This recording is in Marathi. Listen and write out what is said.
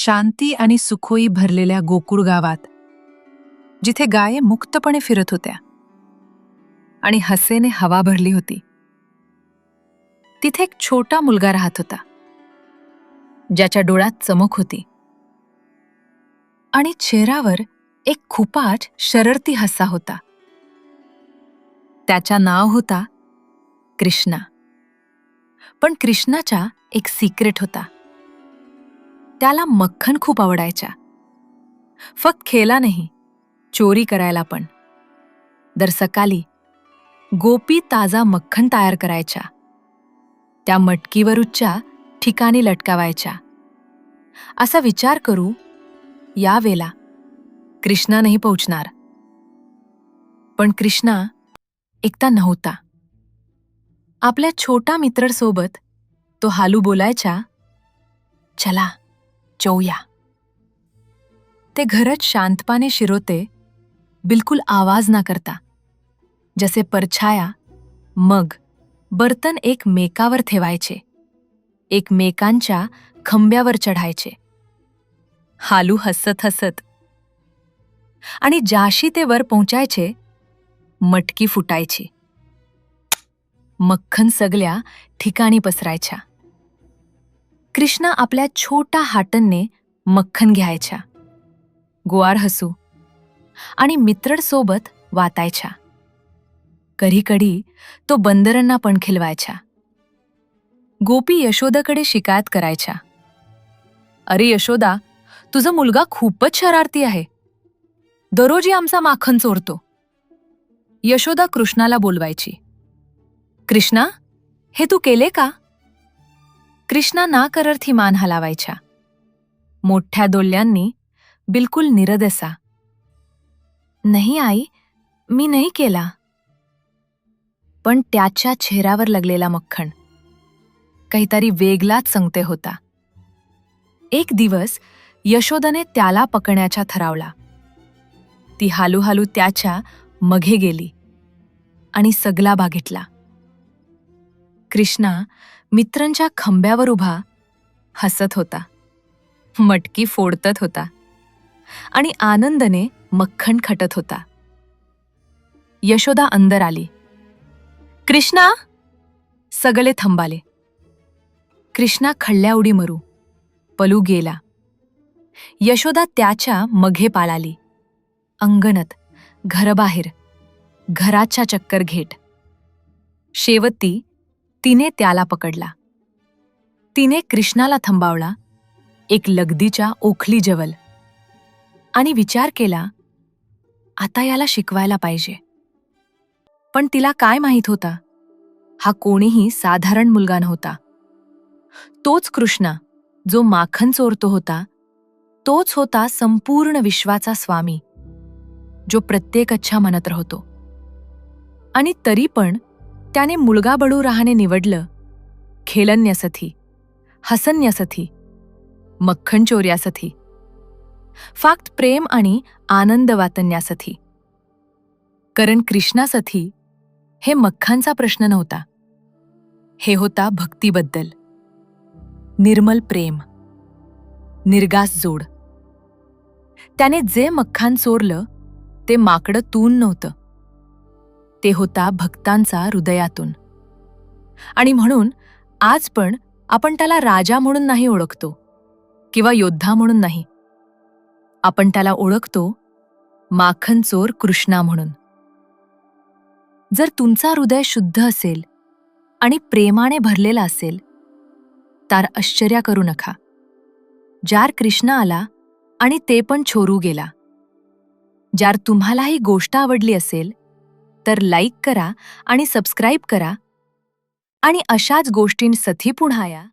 शांती आणि सुखोई भरलेल्या गोकुळ गावात, जिथे गाये मुक्तपणे फिरत होत्या आणि हसेने हवा भरली होती, तिथे एक छोटा मुलगा राहत होता, ज्याच्या डोळ्यात चमक होती आणि चेहऱ्यावर एक खुपाट शररती हस्सा होता. त्याचं नाव होता कृष्णा. पण कृष्णाचा एक सिक्रेट होता. त्याला मक्खन खूप आवडायचा. फक्त खेळला नाही, चोरी करायला पण. दर सकाळी गोपी ताजा मक्खन तयार करायच्या. त्या मटकीवरच्या ठिकाणी लटकावायच्या. असा विचार करू, यावेळेला कृष्णा नाही पोहोचणार. पण कृष्णा एकटा नव्हता. आपल्या छोट्या मित्रासोबत तो हालू बोलायचा, चला जाऊया. ते घरच शांतपणे शिरवते, बिलकुल आवाज ना करता. जसे परछाया, मग बर्तन एकमेकावर ठेवायचे, एकमेकांच्या खंब्यावर चढायचे. हालू हसत हसत. आणि जाशी ते वर पोहोचायचे, मटकी फुटायची. मक्खन सगळ्या ठिकाणी पसरायच्या. कृष्णा आपल्या छोट्या हातांनी मक्खन घ्यायचा, गोवार हसू आणि मित्रांसोबत वाटायचा. कधी तो बंदरांना पण खिलवायचा. गोपी यशोदाकडे शिकायत करायच्या, अरे यशोदा, तुझा मुलगा खूपच शरारती आहे. दररोज आमचा माखन चोरतो. यशोदा कृष्णाला बोलवायची, कृष्णा, हे तू केले का? कृष्णा नाकरर्थी मान हलावायचा. मोठ्या डोळ्यांनी बिलकुल निरदसा, नाही आई, मी नाही केला. पण त्याच्या चेहऱ्यावर लागलेला मक्खन काहीतरी वेगळाच संकेत होता. एक दिवस यशोदाने त्याला पकडण्याचा ठरवला. ती हालू त्याच्या मगे गेली आणि सगळा बघितला. कृष्णा मित्रांच्या खंब्यावर उभा हसत होता, मटकी फोडत होता आणि आनंदाने मक्खन खटत होता. यशोदा अंदर आली. कृष्णा! सगळे थांबाले. कृष्णा खळल्या उडी मारू पलू गेला. यशोदा त्याच्या मगे पाळाली. अंगणात, घराबाहेर, घराच्या चक्कर घेत. शेवटी तिने त्याला पकडला. तिने कृष्णाला थांबवला एक लगदीच्या ओखली जवळ आणि विचार केला, आता याला शिकवायला पाहिजे. पण तिला काय माहीत होता, हा कोणीही साधारण मुलगा नव्हता. तोच कृष्णा जो माखन चोरतो होता, तोच होता संपूर्ण विश्वाचा स्वामी, जो प्रत्येकाच्या मनात राहतो. आणि तरी पण त्याने मुलगा बडू राहणे निवडलं, खेळण्यासाठी, हसण्यासाठी, मक्खन चोर्यासाठी, फक्त प्रेम आणि आनंद वाटण्यासाठी. कारण कृष्णासाठी हे मक्खांचा प्रश्न नव्हता. हे होता भक्तीबद्दल, निर्मल प्रेम, निर्गास जोड. त्याने जे मक्खान चोरलं ते माकडं तून नव्हतं, ते होता भक्तांचा हृदयातून. आणि म्हणून आज पण आपण त्याला राजा म्हणून नाही ओळखतो किंवा योद्धा म्हणून नाही. आपण त्याला ओळखतो माखन चोर कृष्णा म्हणून. जर तुमचा हृदय शुद्ध असेल आणि प्रेमाने भरलेला असेल, तर आश्चर्य करू नका. जार कृष्णा आला आणि ते पण छोरू गेला. जर तुम्हाला ही गोष्ट आवडली असेल तर लाईक करा आणि सबस्क्राईब करा आणि अशाच गोष्टींसाठी पुन्हा या.